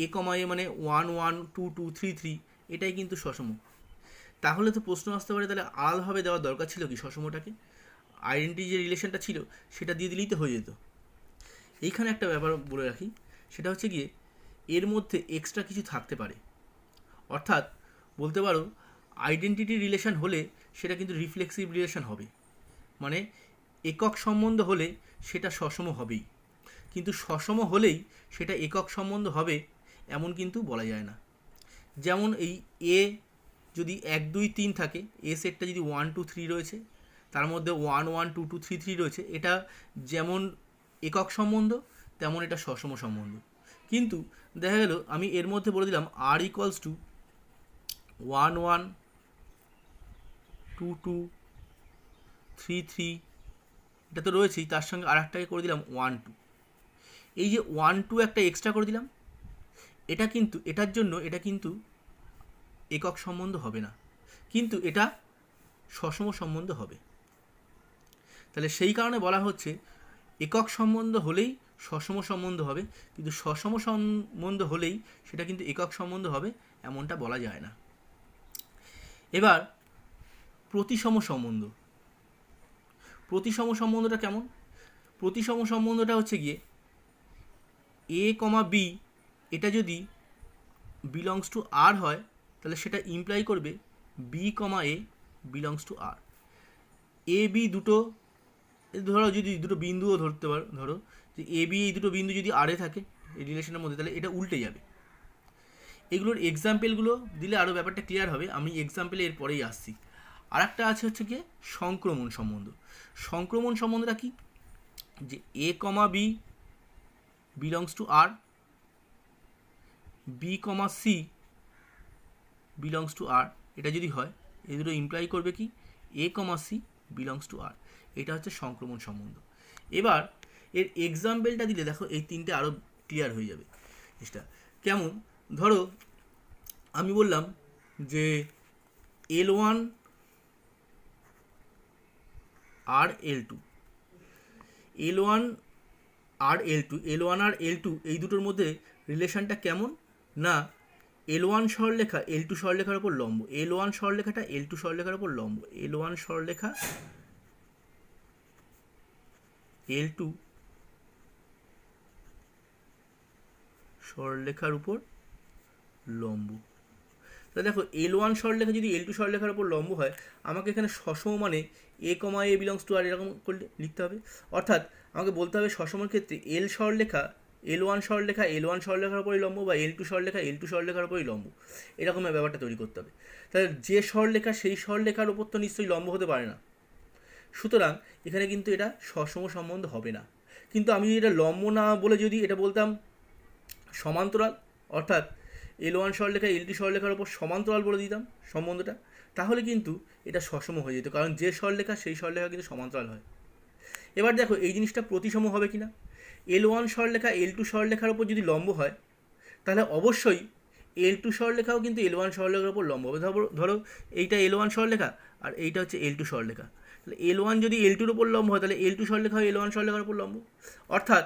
এ কমা এ মানে 1 1 2 2 3 3, এটাই কিন্তু সসম। তাহলে তো প্রশ্ন আসতে পারে, তাহলে আলাদাভাবে দেওয়ার দরকার ছিল কি সসমটাকে? আইডেন্টিটি যে রিলেশনটা ছিল সেটা দিয়ে দিলেই তো হয়ে যেত। এইখানে একটা ব্যাপার বলে রাখি, সেটা হচ্ছে গিয়ে এর মধ্যে এক্সট্রা কিছু থাকতে পারে। অর্থাৎ বলতে পারো আইডেন্টিটি রিলেশন হলে সেটা কিন্তু রিফ্লেক্সিভ রিলেশন হবে, মানে একক সম্বন্ধ হলে সেটা সসম হবেই, কিন্তু সসম হলেই সেটা একক সম্বন্ধ হবে এমন কিন্তু বলা যায় না। যেমন এই এ যদি 1 2 3 থাকে, এ সেটটা যদি 1 2 3 রয়েছে, তার মধ্যে 1 1 2 2 3 3 রয়েছে, এটা যেমন একক সম্বন্ধ তেমন এটা সসম সম্বন্ধ। কিন্তু দেখা গেল আমি এর মধ্যে বলে দিলাম আর ইকুয়ালস টু 1 1 2 2 3 3, এটা তো রয়েছেই, তার সঙ্গে আর একটাকে করে দিলাম 1 2। এই যে 1 2 একটা এক্সট্রা করে দিলাম, এটা কিন্তু এটার জন্য এটা কিন্তু একক সম্বন্ধ হবে না, কিন্তু এটা সসম সম্বন্ধ হবে। তাহলে সেই কারণে বলা হচ্ছে একক সম্বন্ধ হলেই সসম সম্বন্ধ হবে, কিন্তু সসম সম্বন্ধ হলেই সেটা কিন্তু একক সম্বন্ধ হবে এমনটা বলা যায় না। এবার প্রতিসম সম্বন্ধ। প্রতিসম সম্বন্ধটা কেমন? প্রতিসম সম্বন্ধটা হচ্ছে গিয়ে এ কমা বি এটা যদি বিলংস টু আর হয়, তাহলে সেটা ইমপ্লাই করবে B comma A belongs to R. A B দুটো, ধরো যদি দুটো বিন্দুও ধরতে পারো, ধরো যে এ বি এই দুটো বিন্দু যদি আরে থাকে এই রিলেশনের মধ্যে, তাহলে এটা উল্টে যাবে। এগুলোর এক্সাম্পলগুলো দিলে আরও ব্যাপারটা ক্লিয়ার হবে, আমি এক্সাম্পলে এর পরেই আসছি। আর একটা আছে হচ্ছে গিয়ে সংক্রমণ সম্বন্ধ। সংক্রমণ সম্বন্ধটা কি, যে A comma B belongs to R, B comma C belongs to R, এটা যদি হয় এই দুটো ইমপ্লাই করবে কি A comma C belongs to R. এটা হচ্ছে সংক্রমণ সম্বন্ধ। এবার এর এক্সাম্পলটা দিলে দেখো এই তিনটে আরও ক্লিয়ার হয়ে যাবে জিনিসটা। কেমন, ধরো আমি বললাম যে L1 আর L2, L1 আর L2, L1 আর L2 এই দুটোর মধ্যে রিলেশনটা কেমন না, L1 সরলরেখা L2 সরলরেখার উপর লম্ব, L1 সরলরেখাটা L2 সরলরেখার উপর লম্ব, L1 সরলরেখা L2 সরলরেখার উপর লম্ব। তাহলে দেখো L1 সরলরেখা যদি L2 সরলরেখার উপর লম্ব হয়, আমাকে এখানে সসম মানে এ কমা এ বিলংস টু আর এরকম করলে লিখতে হবে। অর্থাৎ আমাকে বলতে হবে সসমের ক্ষেত্রে L সরলরেখা L1 সরলরেখা L1 সরলরেখার উপরই লম্ব, বা L2 সরলরেখা L2 সরলরেখার উপরই লম্ব, এরকম ব্যাপারটা তৈরি করতে হবে। তাহলে যে সরলরেখা সেই সরলরেখার উপর তো নিশ্চয়ই লম্ব হতে পারে না, সুতরাং এখানে কিন্তু এটা সসম সম্বন্ধ হবে না। কিন্তু আমি যদি এটা লম্ব না বলে যদি এটা বলতাম সমান্তরাল, অর্থাৎ L1 সরলরেখা L2 সরলরেখার উপর সমান্তরাল বলে দিতাম সম্বন্ধটা, তাহলে কিন্তু এটা সসম হয়ে যেত, কারণ যে সরলরেখা সেই সরলরেখা কিন্তু সমান্তরাল হয়। এবার দেখো এই জিনিসটা প্রতিসম হবে কি না। L1 সরলরেখা L2 সরলরেখার উপর যদি লম্ব হয়, তাহলে অবশ্যই L2 সরলরেখাও কিন্তু L1 সরলরেখার উপর লম্ব হবে। ধরো এইটা L1 সরলরেখা আর এইটা হচ্ছে L2 সরলরেখা, তাহলে L1 যদি L2 এর উপর লম্ব হয় তাহলে L2 সরলরেখা হয় L1 সরলরেখার উপর লম্ব। অর্থাৎ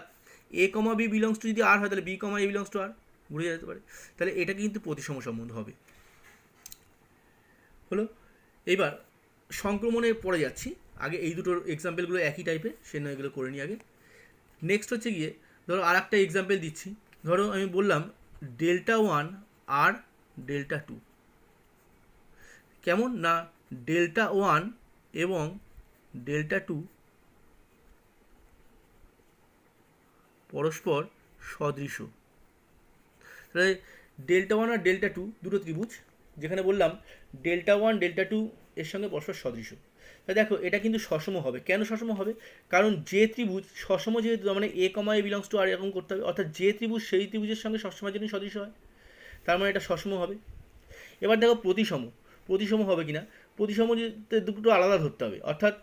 A, B বিলংস টু যদি R হয় তাহলে B, A belongs to R ঘুরে যেতে পারে। তাহলে এটা কিন্তু প্রতিসম সম্বন্ধ হবে। হলো। এইবার সংক্রমণের পরে যাচ্ছি, আগে এই দুটোর এক্সাম্পলগুলো একই টাইপের, সে নয় এগুলো করে নিই আগে। নেক্সট হচ্ছে গিয়ে ধরো আর একটা এক্সাম্পল দিচ্ছি। ধরো আমি বললাম Δ1 আর Δ2 কেমন না Δ1 এবং Δ2 পরস্পর সদৃশ। তাহলে Δ1 আর Δ2 দুটো ত্রিভুজ, যেখানে বললাম Δ1 Δ2 এর সঙ্গে পরস্পর সদৃশ। তাহলে দেখো এটা কিন্তু সসম হবে। কেন সসম হবে? কারণ যে ত্রিভুজ সসম, যেহেতু মানে A, A বিলংস টু আর এরকম করতে হবে, অর্থাৎ যে ত্রিভুজ সেই ত্রিভুজের সঙ্গে সবসময়ের জন্য সদৃশ হয়, তার মানে এটা সসম হবে। এবার দেখো প্রতিসম, প্রতিসম হবে কিনা। প্রতিসম দুটো আলাদা ধরতে হবে, অর্থাৎ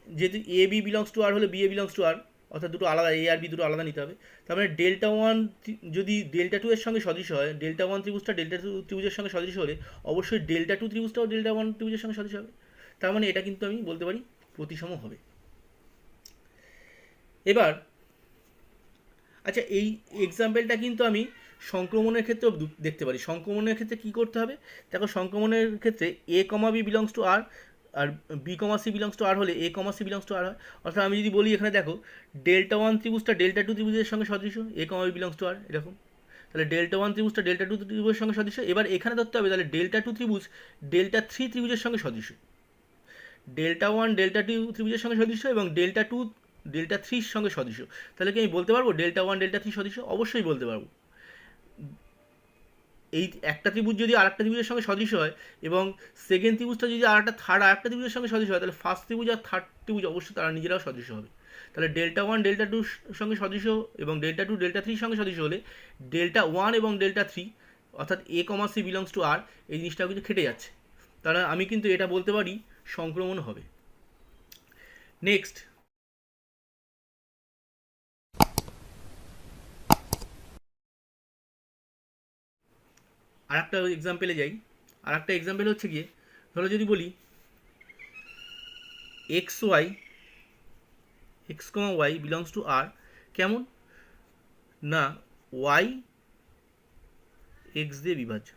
যেহেতু A, B belongs to R হলে B, A বিলংস টু আর, অর্থাৎ দুটো আলাদা, A আর B দুটো আলাদা নিতে হবে। তার মানে Δ1 যদি Δ2 এর সঙ্গে সদৃশ হয়, Δ1 ত্রিভুজটা Δ2 ত্রিভুজের সঙ্গে সদৃশ হলে অবশ্যই Δ2 ত্রিভুজটাও Δ1 ত্রিভুজের সঙ্গে সদৃশ হবে। তার মানে এটা কিন্তু আমি বলতে পারি প্রতিসম হবে। এবার আচ্ছা, এই এক্সাম্পলটা কিন্তু আমি সংক্রমণের ক্ষেত্রেও দেখতে পারি। সংক্রমণের ক্ষেত্রে কী করতে হবে? দেখো সংক্রমণের ক্ষেত্রে A, B belongs to R আর B, C belongs to R হলে A, C belongs to R হয়। অর্থাৎ আমি যদি বলি এখানে দেখো Δ1 ত্রিভুজটা Δ2 ত্রিভুজের সঙ্গে সদৃশ, A, B বিলংস টু আর এরকম। তাহলে Δ1 ত্রিভুজটা Δ2 ত্রিভুজের সঙ্গে সদৃশ। এবার এখানে ধরতে হবে তাহলে Δ2 ত্রিভুজ Δ3 ত্রিভুজের সঙ্গে সদৃশ। Δ1 Δ2 ত্রিভুজের সঙ্গে সদৃশ এবং Δ2 Δ3 সঙ্গে সদৃশ। তাহলে কি আমি বলতে পারবো Δ1 Δ3 সদৃশ? অবশ্যই বলতে পারবো। এই একটা ত্রিভুজ যদি আরেকটা ত্রিভুজের সঙ্গে সদৃশ হয় এবং সেকেন্ড ত্রিভুজটা যদি আরেকটা ত্রিভুজের সঙ্গে সদৃশ হয়, তাহলে ফার্স্ট ত্রিভুজ আর থার্ড ত্রিভুজ অবশ্যই তারা নিজেরাও সদৃশ হবে। তাহলে Δ1 Δ2 সঙ্গে সদৃশ এবং Δ2 Δ3 সঙ্গে সদৃশ হলে Δ1 এবং Δ3 অর্থাৎ A, C বিলংস টু আর, এই জিনিসটাও কিন্তু খেটে যাচ্ছে। তাহলে আমি কিন্তু এটা বলতে পারি সংক্রমণ হবে। নেক্সট আর একটা এক্সাম্পলে যাই। আর একটা এক্সাম্পল হচ্ছে গিয়ে ধরো যদি বলি x, y বিলংস টু আর কেমন না y x দিয়ে বিভাজ্য,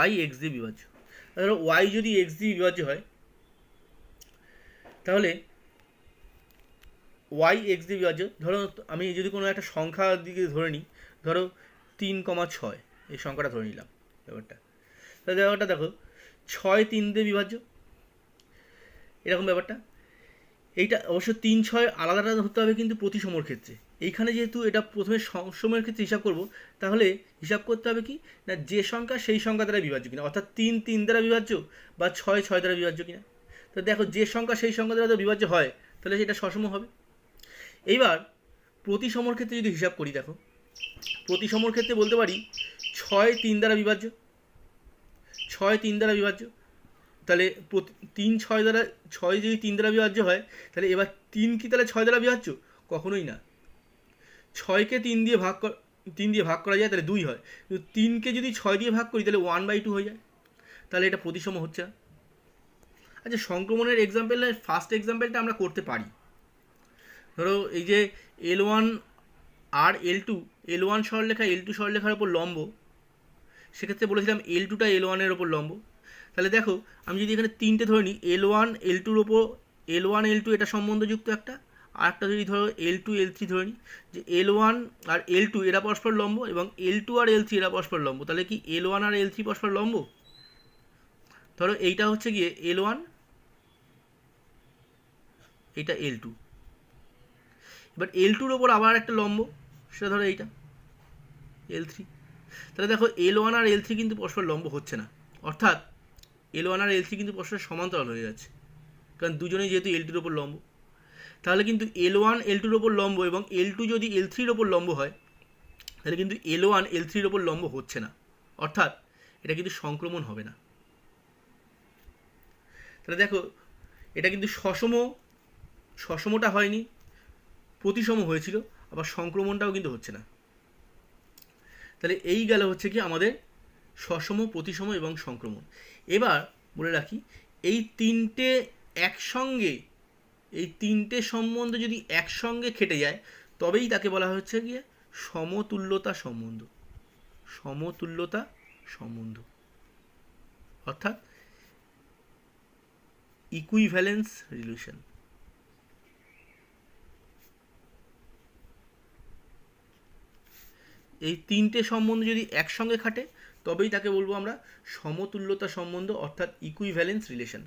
y x দিয়ে বিভাজ্য। ধরো y যদি x দিয়ে বিভাজ্য হয় তাহলে y x দিয়ে বিভাজ্য। ধরো আমি যদি কোনো একটা সংখ্যার দিকে ধরে নিই, ধরো 3,6 এই সংখ্যাটা ধরে নিলাম ব্যাপারটা। তাহলে ব্যাপারটা দেখো 6 3 দিয়ে বিভাজ্য, এরকম ব্যাপারটা। এইটা অবশ্য 3, 6 আলাদা আলাদা ধরতে হবে কিন্তু প্রতিসমর ক্ষেত্রে। এইখানে যেহেতু এটা প্রথমে সময়ের ক্ষেত্রে হিসাব করব, তাহলে হিসাব করতে হবে কি না যে সংখ্যা সেই সংখ্যা দ্বারা বিভাজ্য কিনা, অর্থাৎ 3 3 দ্বারা বিভাজ্য বা 6 6 দ্বারা বিভাজ্য কিনা। তো দেখো যে সংখ্যা সেই সংখ্যা দ্বারা বিভাজ্য হয় তাহলে সেটা সসম হবে। এইবার প্রতিসমর ক্ষেত্রে যদি হিসাব করি, দেখো প্রতিসমর ক্ষেত্রে বলতে পারি 6 3 দ্বারা বিভাজ্য, 6 3 দ্বারা বিভাজ্য। তাহলে 3 6 দ্বারা 6 যদি 3 দ্বারা বিভাজ্য হয়, তাহলে এবার 3 কি তাহলে 6 দ্বারা বিভাজ্য? কখনোই না। 6কে 3 দিয়ে ভাগ করা যায় তাহলে 2 হয়, কিন্তু 3কে যদি 6 দিয়ে ভাগ করি তাহলে 1/2 হয়ে যায়। তাহলে এটা প্রতিসম হচ্ছে না। আচ্ছা, সংক্রমণের এক্সাম্পল ফার্স্ট এক্সাম্পলটা আমরা করতে পারি। ধরো এই যে L1 আর L2, L1 সরলরেখা L2 সরলরেখার ওপর লম্ব, সেক্ষেত্রে বলেছিলাম L2টা L1 এর ওপর লম্ব। তাহলে দেখো আমি যদি এখানে 3টে ধরে নিই, L1 L2 এর ওপর L1 L2 এটা সম্বন্ধযুক্ত একটা, আর একটা যদি ধরো L2 L3 ধরে নিই, যে L1 আর L2 এরা পরস্পর লম্ব এবং L2 আর L3 এরা পরস্পর লম্ব। তাহলে কি L1 আর L3 পরস্পর লম্ব? ধরো এইটা হচ্ছে গিয়ে L1, এইটা L2। এবার L2 এর ওপর আবার একটা লম্ব, সেটা ধরো এইটা L3। তাহলে দেখো L1 আর L3 কিন্তু পরস্পর লম্ব হচ্ছে না, অর্থাৎ L1 আর L3 কিন্তু পরস্পর সমান্তরাল হয়ে যাচ্ছে, কারণ দুজনেই যেহেতু L2 এর ওপর লম্ব। তাহলে কিন্তু L1 L2 এর ওপর লম্ব এবং L2 যদি L3 এর ওপর লম্ব হয়, তাহলে কিন্তু L1 L3 এর ওপর লম্ব হচ্ছে না, অর্থাৎ এটা কিন্তু সংক্রমণ হবে না। তাহলে দেখো এটা কিন্তু সসমটা হয়নি, প্রতিসম হয়েছিল, আবার সংক্রমণটাও কিন্তু হচ্ছে না। তাহলে এই গেল হচ্ছে কি আমাদের সসম, প্রতিসম এবং সংক্রমণ। এবার বলে রাখি, এই তিনটে সম্বন্ধ যদি একসঙ্গে খেটে যায় তবেই তাকে বলা হচ্ছে গিয়ে সমতুল্যতা সম্বন্ধ। সমতুল্যতা সম্বন্ধ অর্থাৎ ইকুইভ্যালেন্স রিলেশন। এই তিনটে সম্বন্ধ যদি একসঙ্গে খাটে তবেই তাকে বলবো আমরা সমতুল্যতা সম্বন্ধ অর্থাৎ ইকুইভ্যালেন্স রিলেশন।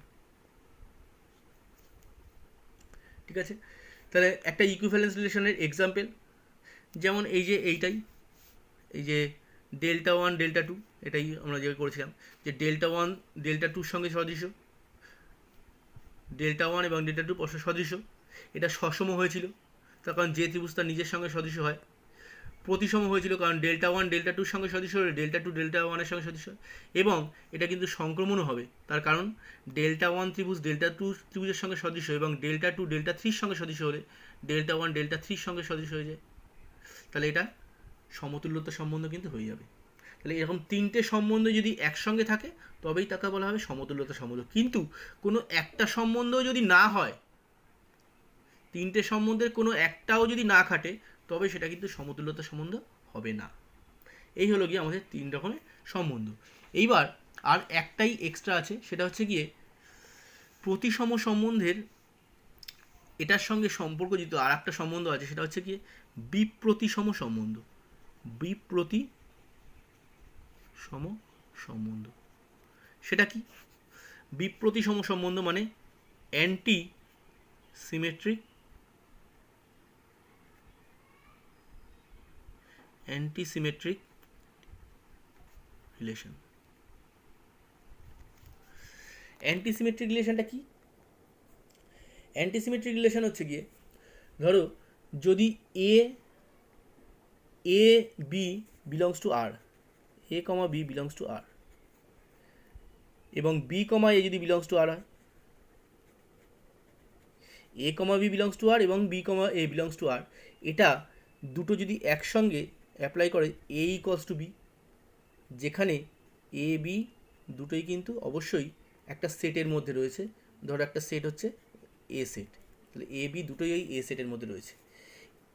ঠিক আছে, তাহলে একটা ইকুইভ্যালেন্স রিলেশনের এক্সাম্পল যেমন এই যে ডেল্টা ওয়ান ডেল্টা টু, এটাই আমরা যে করেছিলাম যে ডেল্টা ওয়ান ডেল্টা টুর সঙ্গে সদৃশ্য, ডেল্টা ওয়ান এবং ডেল্টা টু পরস্পর সদৃশ্য। এটা সসম হয়েছিল তার কারণ যে ত্রিভুজ তার নিজের সঙ্গে সদৃশ্য হয়। প্রতিসম হয়েছিল কারণ ডেল্টা ওয়ান ডেল্টা টুর সঙ্গে সদৃশ্য হলে ডেল্টা টু ডেল্টা ওয়ানের সঙ্গে সদৃশ্য হয়। এবং এটা কিন্তু সংক্রমণও হবে, তার কারণ ডেল্টা ওয়ান ত্রিভুজ ডেল্টা টু ত্রিভুজের সঙ্গে সদৃশ্য এবং ডেল্টা টু ডেল্টা থ্রির সঙ্গে সদৃশ্য হলে ডেল্টা ওয়ান ডেল্টা থ্রির সঙ্গে সদৃশ্য হয়ে যায়। তাহলে এটা সমতুল্যতা সম্বন্ধ কিন্তু হয়ে যাবে। তাহলে এরকম তিনটে সম্বন্ধ যদি একসঙ্গে থাকে তবেই তাকে বলা হবে সমতুল্যতা সম্বন্ধ। কিন্তু কোনো একটা সম্বন্ধ যদি না হয়, তিনটে সম্বন্ধের কোনো একটাও যদি না খাটে তবে সেটা কিন্তু সমতুল্যতা সম্বন্ধ হবে না। এই হলো গিয়ে আমাদের তিন রকমের সম্বন্ধ। এইবার আর একটাই এক্সট্রা আছে, সেটা হচ্ছে গিয়ে প্রতিসম সম্বন্ধের এটার সঙ্গে সম্পর্কযুক্ত আর একটা সম্বন্ধ আছে, সেটা হচ্ছে গিয়ে বিপ্রতিসম সম্বন্ধ। বিপ্রতিসম সম্বন্ধ সেটা কি? বিপ্রতিসম সম্বন্ধ মানে অ্যান্টি সিমেট্রিক রিলেশন। অ্যান্টিসিমেট্রিক রিলেশনটা কি? অ্যান্টিসিমেট্রিক রিলেশন হচ্ছে গিয়ে ধরো যদি A B belongs to R, A comma B belongs to R এবং বি কমা এ যদি বিলংস টু আর হয়, A comma B belongs to R এবং B comma A belongs to R, এটা দুটো যদি একসঙ্গে অ্যাপ্লাই করে এ ইকোয়ালস টু বি, যেখানে এ বি দুটোই কিন্তু অবশ্যই একটা সেটের মধ্যে রয়েছে। ধরো একটা সেট হচ্ছে এ সেট, তাহলে এ বি দুটোই এই এ সেটের মধ্যে রয়েছে।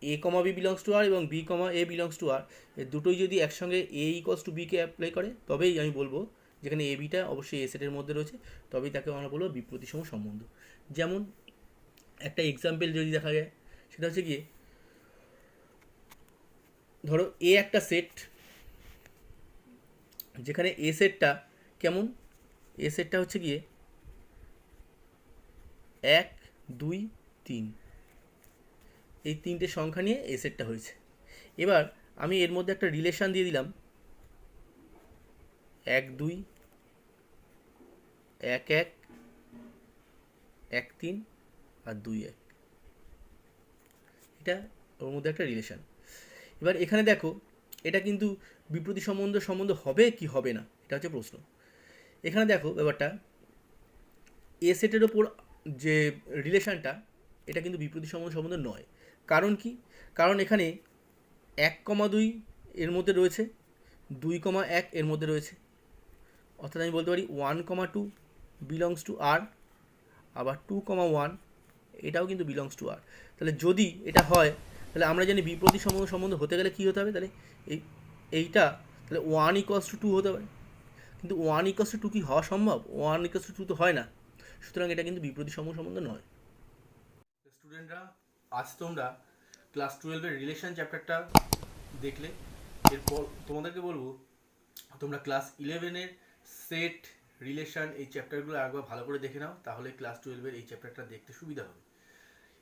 A comma B belongs to R এবং B comma A belongs to R, দুটোই যদি একসঙ্গে এ ইকোয়ালস টু বিকে অ্যাপ্লাই করে তবেই আমি বলবো যেখানে এ বিটা অবশ্যই এ সেটের মধ্যে রয়েছে, তবেই তাকে আমরা বলবো বিপ্রতিসম সম্বন্ধ। যেমন একটা এক্সাম্পল যদি দেখা যায় সেটা হচ্ছে গিয়ে ধরো এ একটা সেট, যেখানে এ সেটটা কেমন, এ সেটটা হচ্ছে গিয়ে 1 2 3, এই তিনটে সংখ্যা নিয়ে এ সেটটা হয়েছে। এবার আমি এর মধ্যে একটা রিলেশান দিয়ে দিলাম 1 2 1 1 1 3 আর 2 1, এটা ওর মধ্যে একটা রিলেশান। এবার এখানে দেখো এটা কিন্তু বিপ্রতি সম্বন্ধ হবে কি হবে না, এটা হচ্ছে প্রশ্ন। এখানে দেখো ব্যাপারটা, এ সেটের ওপর যে রিলেশানটা এটা কিন্তু বিপ্রতি সম্বন্ধ নয়। কারণ কি? কারণ এখানে 1,2 এর মধ্যে রয়েছে, 2,1 এর মধ্যে রয়েছে, অর্থাৎ আমি বলতে পারি 1,2 বিলংস টু আর, আবার 2,1 এটাও কিন্তু বিলংস টু আর। তাহলে যদি এটা হয় তাহলে আমরা জানি বিপ্রতি সম্বন্ধ হতে গেলে কী হতে হবে, তাহলে এইটা তাহলে 1 ইকোয়ালস টু 2 হতে পারে। কিন্তু 1 ইকোয়ালস টু 2 কি হওয়া সম্ভব? 1 ইকোয়ালস টু 2 তো হয় না, সুতরাং এটা কিন্তু বিপ্রতি সম্বন্ধ নয়। স্টুডেন্টরা, আজ তোমরা ক্লাস 12-এর রিলেশন চ্যাপ্টারটা দেখলে, এরপর তোমাদেরকে বলবো তোমরা ক্লাস 11-এর সেট, রিলেশন এই চ্যাপ্টারগুলো একবার ভালো করে দেখে নাও, তাহলে ক্লাস 12-এর এই চ্যাপ্টারটা দেখতে সুবিধা হবে।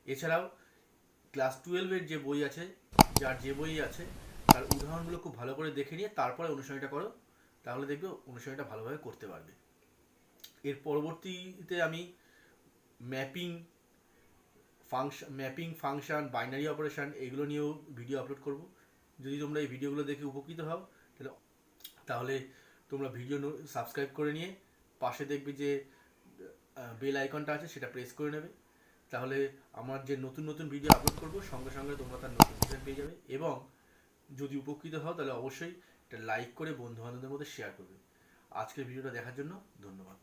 এছাড়াও ক্লাস 12-এর যে বই আছে, যার যে বই আছে তার উদাহরণগুলো খুব ভালো করে দেখে নিয়ে তারপরে অনুশীলনীটা করো, তাহলে দেখবে অনুশীলনীটা ভালোভাবে করতে পারবে। এর পরবর্তীতে আমি ম্যাপিং ফাংশন, বাইনারি অপারেশন এগুলো নিয়েও ভিডিও আপলোড করব। যদি তোমরা এই ভিডিওগুলো দেখে উপকৃত হও তাহলে তোমরা ভিডিও সাবস্ক্রাইব করে নিয়ে পাশে দেখবে যে বেল আইকনটা আছে সেটা প্রেস করে নেবে, তাহলে আমার যে নতুন নতুন ভিডিও আপলোড করব সঙ্গে সঙ্গে তোমরা তার নোটিফিকেশন পেয়ে যাবে। এবং যদি উপকৃত হও তাহলে অবশ্যই এটা লাইক করে বন্ধু বান্ধবদের মধ্যে শেয়ার করবে। আজকের ভিডিওটা দেখার জন্য ধন্যবাদ।